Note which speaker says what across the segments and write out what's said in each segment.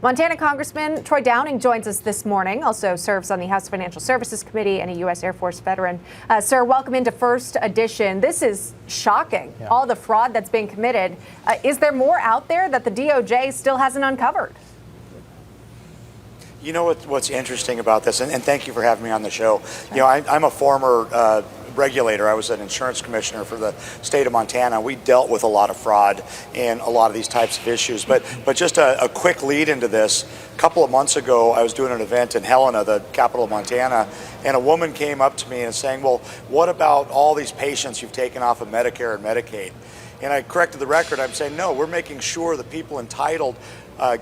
Speaker 1: Montana Congressman Troy Downing joins us this morning, also serves on the House Financial Services Committee and a U.S. Air Force veteran. Sir, welcome into First Edition. This is shocking, all the fraud that's being committed. Is there more out there that the DOJ still hasn't uncovered?
Speaker 2: You know what's interesting about this, and thank you for having me on the show. You know, I'm a former regulator. I was an insurance commissioner for the state of Montana. We dealt with a lot of fraud and a lot of these types of issues. But just a quick lead into this. A couple of months ago, I was doing an event in Helena, the capital of Montana, and a woman came up to me and saying, well, what about all these patients you've taken off of Medicare and Medicaid? And I corrected the record. I'm saying, no, we're making sure that people entitled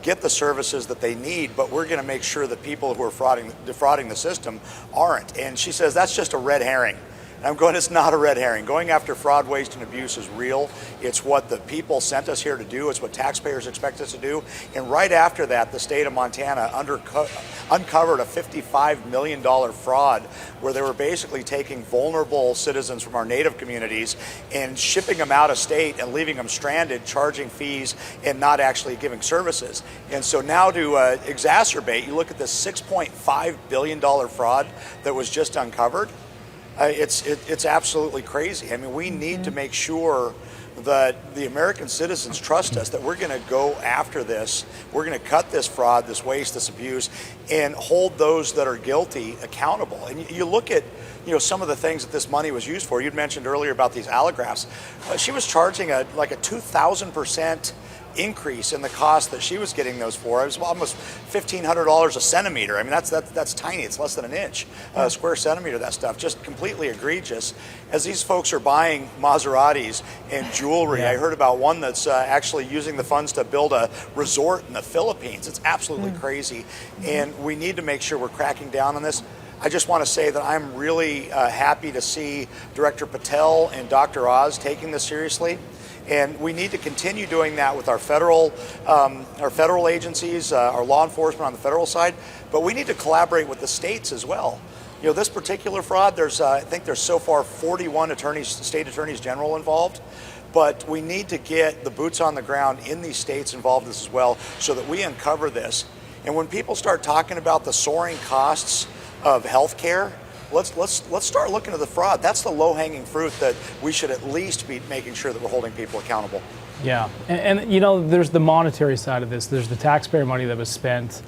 Speaker 2: get the services that they need, but we're going to make sure that people who are defrauding the system aren't. And she says, that's just a red herring. And I'm going, it's not a red herring. Going after fraud, waste, and abuse is real. It's what the people sent us here to do. It's what taxpayers expect us to do. And right after that, the state of Montana uncovered a $55 million fraud where they were basically taking vulnerable citizens from our native communities and shipping them out of state and leaving them stranded, charging fees and not actually giving services. And so now to exacerbate, you look at this $6.5 billion fraud that was just uncovered. It's absolutely crazy. I mean, we need to make sure that the American citizens trust us, that we're going to go after this. We're going to cut this fraud, this waste, this abuse, and hold those that are guilty accountable. And you look at, you know, some of the things that this money was used for. You'd mentioned earlier about these allografts. She was charging like a 2,000% increase in the cost that she was getting those for. It was almost $1,500 a centimeter. I mean, that's tiny. It's less than an inch, square centimeter, that stuff. Just completely egregious. As these folks are buying Maseratis and jewelry, I heard about one that's actually using the funds to build a resort in the Philippines. It's absolutely crazy. And we need to make sure we're cracking down on this. I just want to say that I'm really happy to see Director Patel and Dr. Oz taking this seriously. And we need to continue doing that with our federal agencies, our law enforcement on the federal side, but we need to collaborate with the states as well. You know, this particular fraud, I think there's so far 41 state attorneys general involved, but we need to get the boots on the ground in these states involved in this as well so that we uncover this. And when people start talking about the soaring costs of health care, let's start looking at the fraud. That's the low-hanging fruit that we should at least be making sure that we're holding people accountable.
Speaker 3: Yeah, and you know, there's the monetary side of this. There's the taxpayer money that was spent,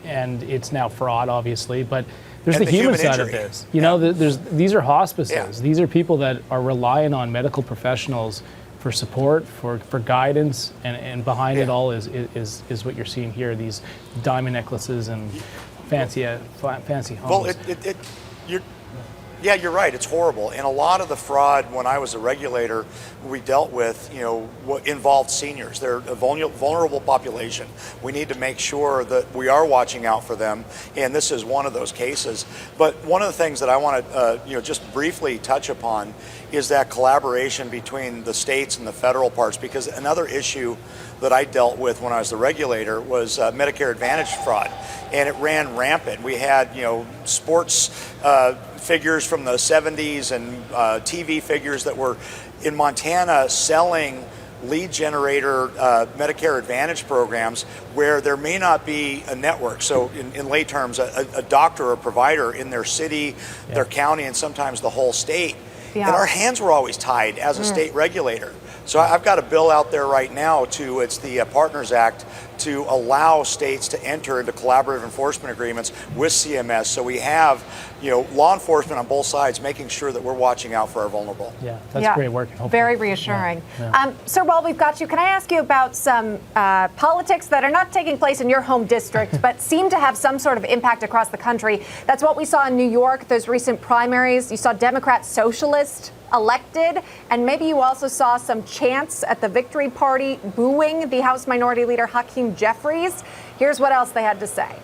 Speaker 3: and it's now fraud, obviously. But there's the human side of this. You know, these are hospices. Yeah. These are people that are relying on medical professionals for support, for guidance, and behind it all is what you're seeing here. These diamond necklaces and fancy homes.
Speaker 2: Well, you're right. It's horrible. And a lot of the fraud, when I was a regulator, we dealt with, you know, what involved seniors. They're a vulnerable population. We need to make sure that we are watching out for them. And this is one of those cases. But one of the things that I want to, just briefly touch upon is that collaboration between the states and the federal parts, because another issue that I dealt with when I was the regulator was Medicare Advantage fraud, and it ran rampant. We had, sports figures from the 70s and TV figures that were in Montana selling lead generator Medicare Advantage programs where there may not be a network. So in lay terms, a doctor or provider in their city, their county, and sometimes the whole state. Yeah. And our hands were always tied as a state regulator. So I've got a bill out there right now it's the Partners Act, to allow states to enter into collaborative enforcement agreements with CMS. So we have, law enforcement on both sides making sure that we're watching out for our vulnerable.
Speaker 3: Yeah, that's great work.
Speaker 1: Very reassuring. Sir, while we've got you, can I ask you about some politics that are not taking place in your home district, but seem to have some sort of impact across the country? That's what we saw in New York, those recent primaries. You saw Democrat Socialist elected, and maybe you also saw some chants at the victory party booing the House Minority Leader Hakeem Jeffries. Here's what else they had to say.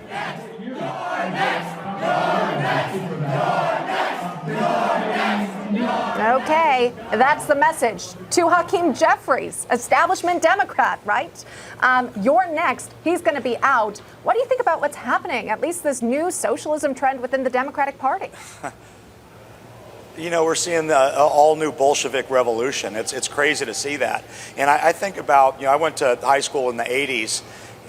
Speaker 4: Next, you're next, you're next, you're next, you're next.
Speaker 1: Okay, that's the message to Hakeem Jeffries, establishment Democrat, right? You're next. He's going to be out. What do you think about what's happening, at least this new socialism trend within the Democratic Party?
Speaker 2: We're seeing the all-new Bolshevik revolution. It's crazy to see that. And I think about, I went to high school in the 80s,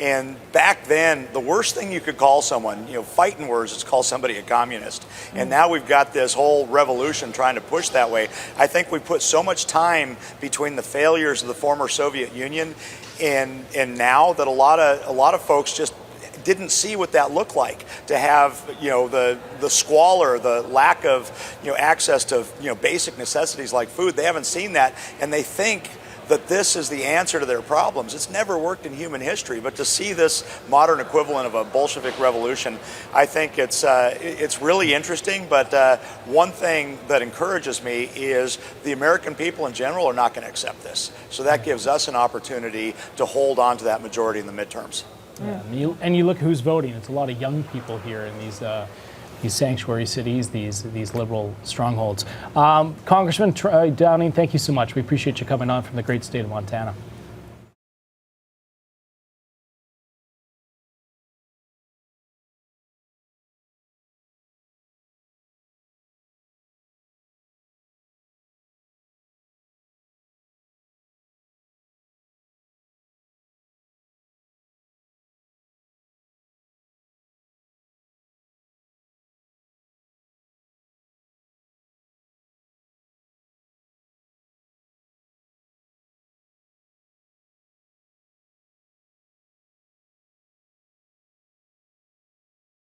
Speaker 2: And back then, the worst thing you could call someone, fighting words, is call somebody a communist. And now we've got this whole revolution trying to push that way. I think we put so much time between the failures of the former Soviet Union and now that a lot of folks just didn't see what that looked like, to have the squalor, the lack of access to basic necessities like food. They haven't seen that, and they think that this is the answer to their problems. It's never worked in human history, but to see this modern equivalent of a Bolshevik revolution, I think it's really interesting. But one thing that encourages me is the American people in general are not going to accept this. So that gives us an opportunity to hold on to that majority in the midterms.
Speaker 3: Yeah. And you look who's voting. It's a lot of young people here in these sanctuary cities, these liberal strongholds. Congressman Downing, thank you so much. We appreciate you coming on from the great state of Montana.